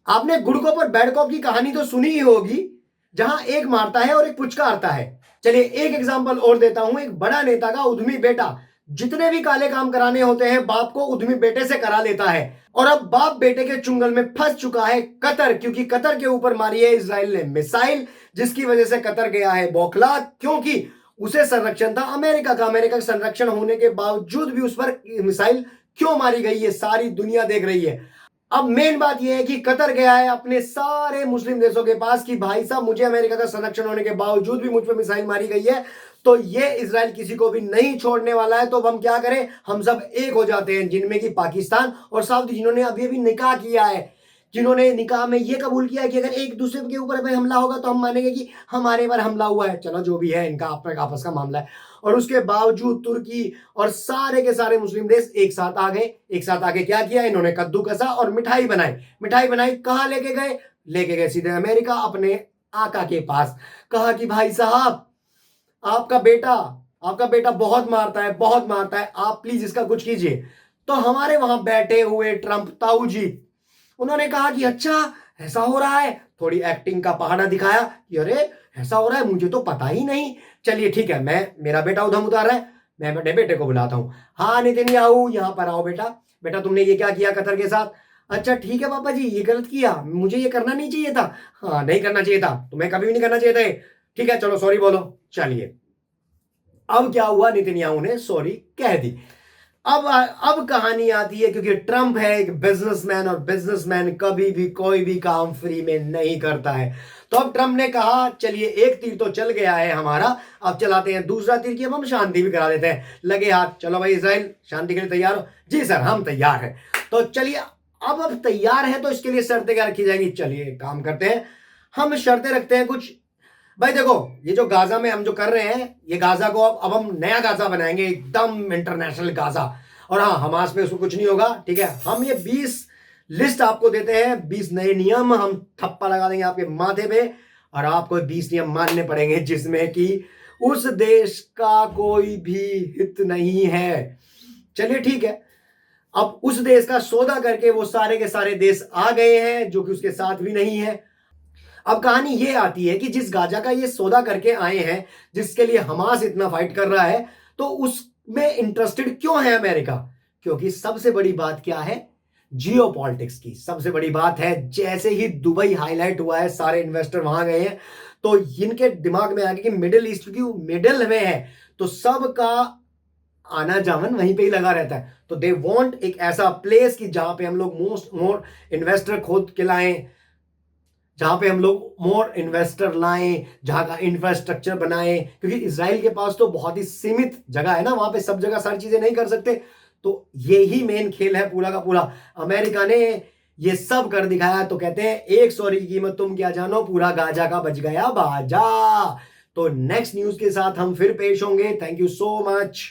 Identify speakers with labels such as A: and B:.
A: आपने good cop और bad cop की कहानी तो सुनी ही होगी, जहां एक मारता है और एक पुचकारता है। चलिए एक एग्जांपल और देता हूं। एक बड़ा नेता का उद्यमी बेटा जितने भी काले काम कराने होते हैं बाप को उद्यमी बेटे से करा लेता है, और अब बाप बेटे के चुंगल में फंस चुका है कतर, क्योंकि कतर के ऊपर मारी है इजराइल ने मिसाइल, जिसकी वजह से कतर गया है बौखला, क्योंकि उसे संरक्षण था अमेरिका का। अमेरिका का संरक्षण होने के बावजूद भी उस पर मिसाइल क्यों मारी गई है, सारी दुनिया देख रही है। अब मेन बात यह है कि कतर गया है अपने सारे मुस्लिम देशों के पास कि भाई साहब मुझे अमेरिका का संरक्षण होने के बावजूद भी मुझ पर मिसाइल मारी गई है, तो ये इजराइल किसी को भी नहीं छोड़ने वाला है। तो अब हम क्या करें, हम सब एक हो जाते हैं, जिनमें कि पाकिस्तान और सऊदी, जिन्होंने अभी अभी निकाह किया है, जिन्होंने निकाह में ये कबूल किया है कि अगर एक दूसरे के ऊपर हमला होगा तो हम मानेंगे कि हमारे पर हमला हुआ है। चलो जो भी है, इनका अपना आपस का मामला है। और उसके बावजूद तुर्की और सारे के सारे मुस्लिम देश एक साथ आ गए। एक साथ आके क्या किया, इन्होंने कद्दू कसा और मिठाई बनाई। मिठाई बनाई कहां लेके गए, लेके गए सीधे अमेरिका, अपने आका के पास। कहा कि भाई साहब आपका बेटा बहुत मारता है, बहुत मारता है, आप प्लीज इसका कुछ कीजिए। तो हमारे वहां बैठे हुए ट्रंप ताऊ जी, उन्होंने कहा कि अच्छा ऐसा हो रहा है, थोड़ी एक्टिंग का पहाड़ा दिखाया कि अरे ऐसा हो रहा है, मुझे तो पता ही नहीं। चलिए ठीक है, मेरा बेटा उधम उतार रहा है, मैं बेटे बेटे को बुलाता हूं। हाँ नेतन्याहू यहां पर आओ बेटा। बेटा तुमने ये क्या किया कतर के साथ? अच्छा ठीक है पापा जी, ये गलत किया, मुझे ये करना नहीं चाहिए था। हाँ नहीं करना चाहिए था, तुम्हें कभी भी नहीं करना चाहिए था। ठीक है चलो सॉरी बोलो। चलिए अब क्या हुआ, नेतन्याहू ने सॉरी कह दी। अब कहानी आती है, क्योंकि ट्रंप है एक बिजनेसमैन, और बिजनेसमैन कभी भी कोई भी काम फ्री में नहीं करता है। तो अब ट्रंप ने कहा चलिए एक तीर तो चल गया है हमारा, अब चलाते हैं दूसरा तीर की, अब हम शांति भी करा देते हैं। लगे हाथ, चलो भाई इजराइल शांति के लिए तैयार हो? जी सर हम तैयार हैं। तो चलिए अब तैयार है तो इसके लिए शर्तें क्या रखी जाएंगी, चलिए काम करते हैं। हम शर्तें रखते हैं कुछ। भाई देखो ये जो गाजा में हम जो कर रहे हैं, ये गाजा को अब हम नया गाजा बनाएंगे, एकदम इंटरनेशनल गाजा। और हाँ हमास पे उसको कुछ नहीं होगा, ठीक है। हम ये 20 लिस्ट आपको देते हैं, 20 नए नियम हम थप्पा लगा देंगे आपके माथे पे, और आपको 20 नियम मानने पड़ेंगे, जिसमें कि उस देश का कोई भी हित नहीं है। चलिए ठीक है, अब उस देश का सौदा करके वो सारे के सारे देश आ गए हैं जो कि उसके साथ भी नहीं है। अब कहानी ये आती है कि जिस गाजा का ये सौदा करके आए हैं, जिसके लिए हमास इतना फाइट कर रहा है, तो उसमें इंटरेस्टेड क्यों है अमेरिका? क्योंकि सबसे बड़ी बात क्या है, जियो पॉलिटिक्स की सबसे बड़ी बात है। जैसे ही दुबई हाईलाइट हुआ है, सारे इन्वेस्टर वहां गए हैं, तो इनके दिमाग में आ गया कि मिडिल ईस्ट, क्योंकि मिडिल में है तो सबका आना जावन वहीं पे ही लगा रहता है। तो दे वांट एक ऐसा प्लेस कि जहां पे हम लोग मोर इन्वेस्टर खोद के लाएं, जहां पे हम लोग मोर इन्वेस्टर लाएं, जहां का इंफ्रास्ट्रक्चर बनाएं, क्योंकि इजराइल के पास तो बहुत ही सीमित जगह है ना, वहां पे सब जगह सारी चीजें नहीं कर सकते। तो यही मेन खेल है पूरा का पूरा। अमेरिका ने ये सब कर दिखाया, तो कहते हैं एक सॉरी की कीमत तुम क्या जानो, पूरा गाजा का बच गया बाजा। तो नेक्स्ट न्यूज के साथ हम फिर पेश होंगे। Thank you so much.